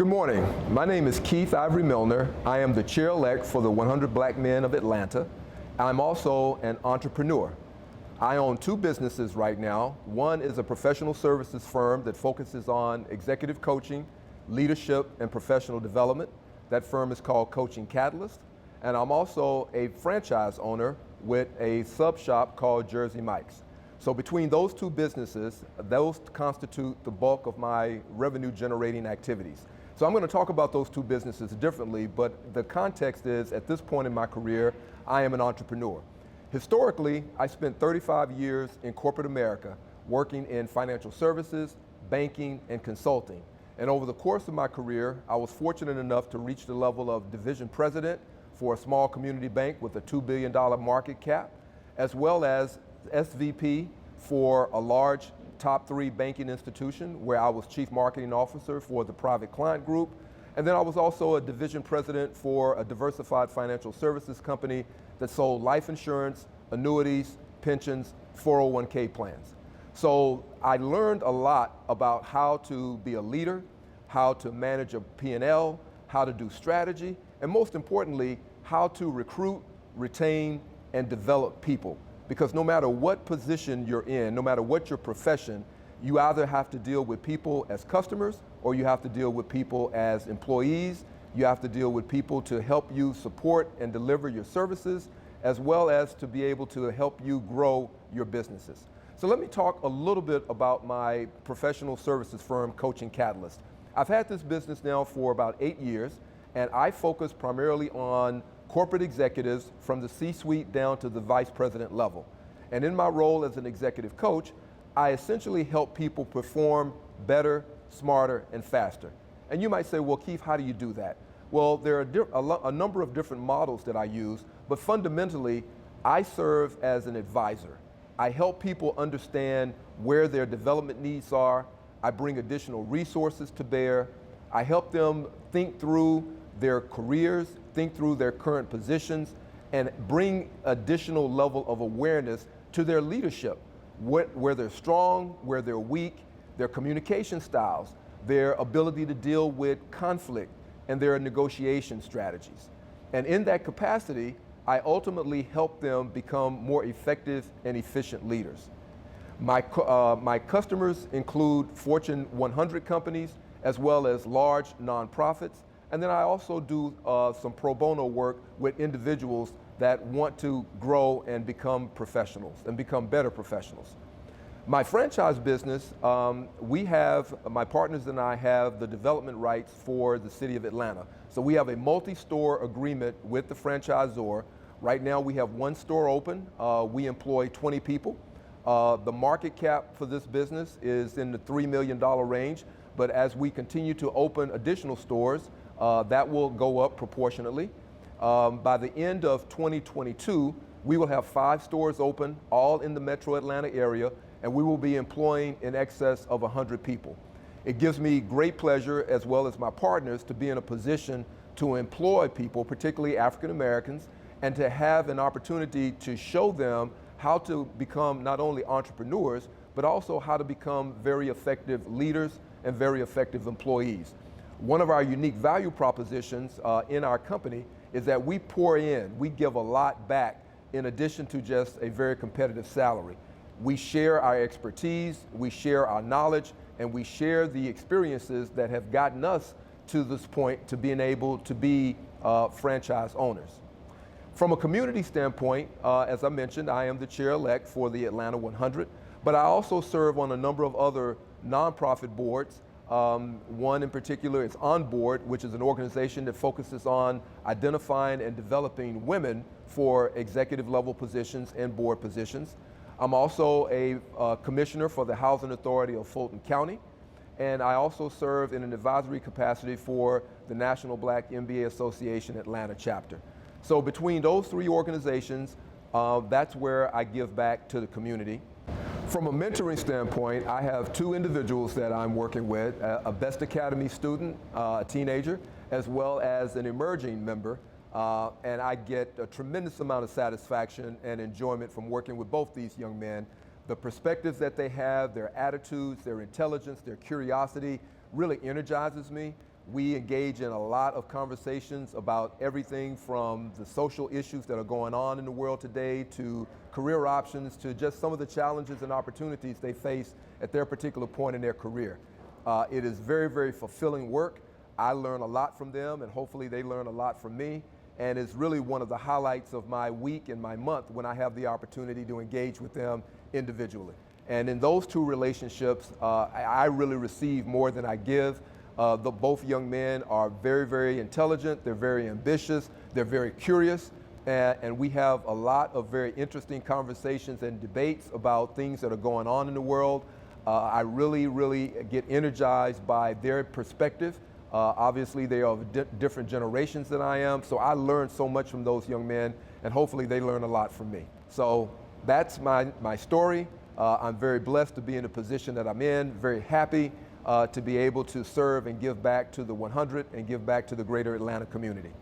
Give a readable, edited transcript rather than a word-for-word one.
Good morning. My name is Keith Ivory Millner. I am the chair-elect for the 100 Black Men of Atlanta. I'm also an entrepreneur. I own two businesses right now. One is a professional services firm that focuses on executive coaching, leadership, and professional development. That firm is called Coaching Catalyst. And I'm also a franchise owner with a sub shop called Jersey Mike's. So between those two businesses, those constitute the bulk of my revenue generating activities. So I'm going to talk about those two businesses differently, but the context is, at this point in my career, I am an entrepreneur. Historically, I spent 35 years in corporate America working in financial services, banking, and consulting. And over the course of my career, I was fortunate enough to reach the level of division president for a small community bank with a $2 billion market cap, as well as SVP for a large top 3 banking institution where I was chief marketing officer for the private client group. And then I was also a division president for a diversified financial services company that sold life insurance, annuities, pensions, 401k plans. So I learned a lot about how to be a leader, how to manage a P&L, how to do strategy, and most importantly, how to recruit, retain, and develop people. Because no matter what position you're in, no matter what your profession, you either have to deal with people as customers or you have to deal with people as employees. You have to deal with people to help you support and deliver your services, as well as to be able to help you grow your businesses. So let me talk a little bit about my professional services firm, Coaching Catalyst. I've had this business now for about 8 years, and I focus primarily on corporate executives from the C-suite down to the vice president level. And in my role as an executive coach, I essentially help people perform better, smarter, and faster. And you might say, well, Keith, how do you do that? Well, there are a number of different models that I use, but fundamentally, I serve as an advisor. I help people understand where their development needs are. I bring additional resources to bear. I help them think through their careers, think through their current positions, and bring additional level of awareness to their leadership, where they're strong, where they're weak, their communication styles, their ability to deal with conflict, and their negotiation strategies. And in that capacity, I ultimately help them become more effective and efficient leaders. My customers include Fortune 100 companies, as well as large nonprofits. And then I also do some pro bono work with individuals that want to grow and become professionals and become better professionals. My franchise business, my partners and I have the development rights for the city of Atlanta. So we have a multi-store agreement with the franchisor. Right now we have 1 store open. We employ 20 people. The market cap for this business is in the $3 million range, but as we continue to open additional stores, that will go up proportionately. By the end of 2022, we will have 5 stores open, all in the metro Atlanta area, and we will be employing in excess of 100 people. It gives me great pleasure, as well as my partners, to be in a position to employ people, particularly African Americans, and to have an opportunity to show them how to become not only entrepreneurs, but also how to become very effective leaders and very effective employees. One of our unique value propositions in our company is that we pour in, we give a lot back in addition to just a very competitive salary. We share our expertise, we share our knowledge, and we share the experiences that have gotten us to this point to being able to be franchise owners. From a community standpoint, as I mentioned, I am the chair-elect for the Atlanta 100, but I also serve on a number of other nonprofit boards. One in particular is On Board, which is an organization that focuses on identifying and developing women for executive level positions and board positions. I'm also a commissioner for the Housing Authority of Fulton County, and I also serve in an advisory capacity for the National Black MBA Association Atlanta chapter. So between those 3 organizations, that's where I give back to the community. From a mentoring standpoint, I have 2 individuals that I'm working with, a Best Academy student, a teenager, as well as an emerging member, and I get a tremendous amount of satisfaction and enjoyment from working with both these young men. The perspectives that they have, their attitudes, their intelligence, their curiosity really energizes me. We engage in a lot of conversations about everything from the social issues that are going on in the world today to career options to just some of the challenges and opportunities they face at their particular point in their career. It is very, very fulfilling work. I learn a lot from them, and hopefully they learn a lot from me. And it's really one of the highlights of my week and my month when I have the opportunity to engage with them individually. And in those two relationships, I really receive more than I give. Both young men are very, very intelligent. They're very ambitious. They're very curious. And we have a lot of very interesting conversations and debates about things that are going on in the world. I really, really get energized by their perspective. Obviously, they are of different generations than I am, so I learn so much from those young men, and hopefully they learn a lot from me. So that's my story. I'm very blessed to be in the position that I'm in, very happy to be able to serve and give back to the 100 and give back to the greater Atlanta community.